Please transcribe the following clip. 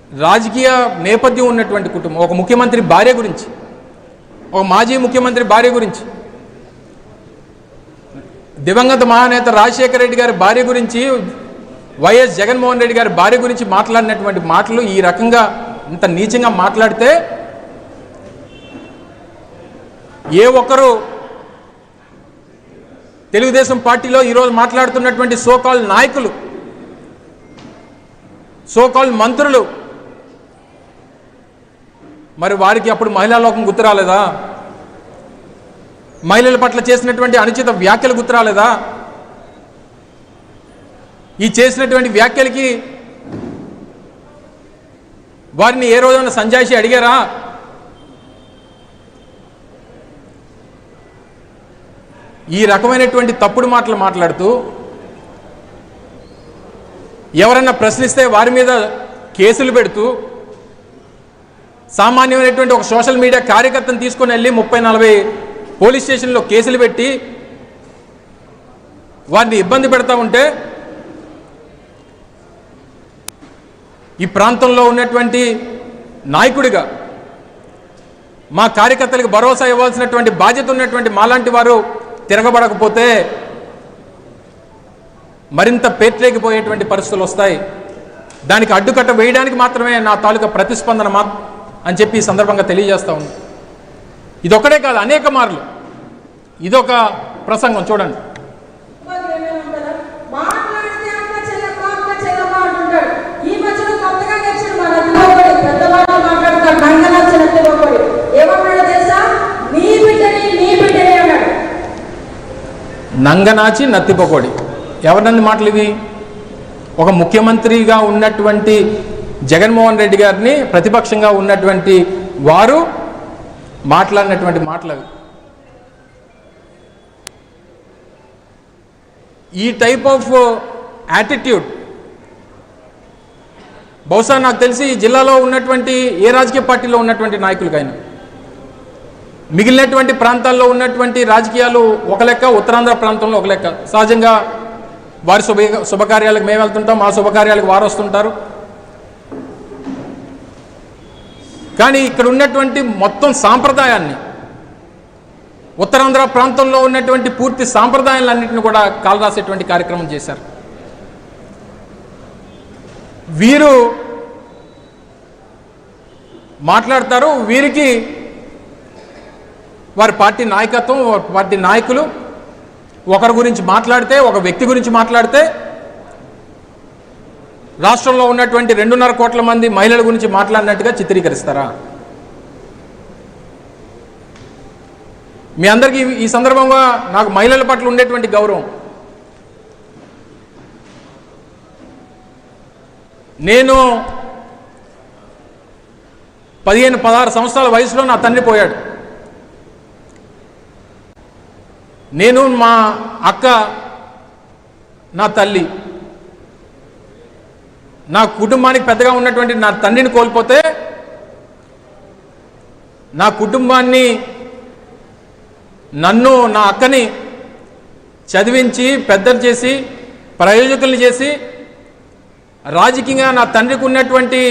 రాజకీయ నేపథ్యం ఉన్నటువంటి కుటుంబం, ఒక ముఖ్యమంత్రి భార్య గురించి, ఒక మాజీ ముఖ్యమంత్రి భార్య గురించి, దివంగత మహానేత రాజశేఖర రెడ్డి గారి భార్య గురించి, వైఎస్ జగన్మోహన్ రెడ్డి గారి భార్య గురించి మాట్లాడినటువంటి మాటలు ఈ రకంగా ఇంత నీచంగా మాట్లాడితే ఏ ఒక్కరు తెలుగుదేశం పార్టీలో ఈరోజు మాట్లాడుతున్నటువంటి సోకాల్ నాయకులు, సోకాల్ మంత్రులు, మరి వారికి అప్పుడు మహిళా లోకం గుర్తురాలేదా? మహిళల పట్ల చేసినటువంటి అనుచిత వ్యాఖ్యలు గుర్తురాలేదా? ఈ చేసినటువంటి వ్యాఖ్యలకి వారిని ఏ రోజైనా సంజాయిషి అడిగారా? ఈ రకమైనటువంటి తప్పుడు మాటలు మాట్లాడుతూ ఎవరన్నా ప్రశ్నిస్తే వారి మీద కేసులు పెడుతూ సామాన్యమైనటువంటి ఒక సోషల్ మీడియా కార్యకర్తను తీసుకొని వెళ్ళి 30-40 పోలీస్ స్టేషన్లో కేసులు పెట్టి వారిని ఇబ్బంది పెడతా ఉంటే ఈ ప్రాంతంలో ఉన్నటువంటి నాయకుడిగా మా కార్యకర్తలకు భరోసా ఇవ్వాల్సినటువంటి బాధ్యత ఉన్నటువంటి మాలాంటి వారు తిరగబడకపోతే మరింత పేట్లేకిపోయేటువంటి పరిస్థితులు వస్తాయి. దానికి అడ్డుకట్ట వేయడానికి మాత్రమే నా తాలూకా ప్రతిస్పందన అని చెప్పి ఈ సందర్భంగా తెలియజేస్తా ఉంది. ఇదొక్కడే కాదు, అనేక మార్లు ఇదొక ప్రసంగం చూడండి. నంగనాచి నత్తిపకోడి ఎవరినన్ని మాటలు ఇవి? ఒక ముఖ్యమంత్రిగా ఉన్నటువంటి జగన్మోహన్ రెడ్డి గారిని ప్రతిపక్షంగా ఉన్నటువంటి వారు మాట్లాడినటువంటి మాటలు అవి. ఈ టైప్ ఆఫ్ యాటిట్యూడ్ బహుశా నాకు తెలిసి ఈ జిల్లాలో ఉన్నటువంటి ఏ రాజకీయ పార్టీలో ఉన్నటువంటి నాయకులకైనా, మిగిలినటువంటి ప్రాంతాల్లో ఉన్నటువంటి రాజకీయాలు ఒక లెక్క, ఉత్తరాంధ్ర ప్రాంతంలో ఒక లెక్క. సహజంగా వారి శుభకార్యాలకు మేము వెళ్తుంటాం, మా శుభకార్యాలకు వారు వస్తుంటారు. కానీ ఇక్కడ ఉన్నటువంటి మొత్తం సాంప్రదాయాన్ని, ఉత్తరాంధ్ర ప్రాంతంలో ఉన్నటువంటి పూర్తి సాంప్రదాయాలన్నింటినీ కూడా కాలరాసేటువంటి కార్యక్రమం చేశారు. వీరు మాట్లాడతారు, వీరికి వారి పార్టీ నాయకత్వం, పార్టీ నాయకులు ఒకరి గురించి మాట్లాడితే, ఒక వ్యక్తి గురించి మాట్లాడితే రాష్ట్రంలో ఉన్నటువంటి 2.5 కోట్ల మంది మహిళల గురించి మాట్లాడినట్టుగా చిత్రీకరిస్తారా? మీ అందరికీ ఈ సందర్భంగా నాకు మహిళల పట్ల ఉండేటువంటి గౌరవం, నేను 15-16 సంవత్సరాల వయసులో నా తండ్రి పోయాడు. నేను, మా అక్క, నా తల్లి, నా కుటుంబానికి పెద్దగా ఉన్నటువంటి నా తండ్రిని కోల్పోతే నా కుటుంబాన్ని, నన్ను, నా అక్కని చదివించి పెద్దలు చేసి ప్రయోజకుల్ని చేసి రాజకీయంగా నా తండ్రికి ఉన్నటువంటి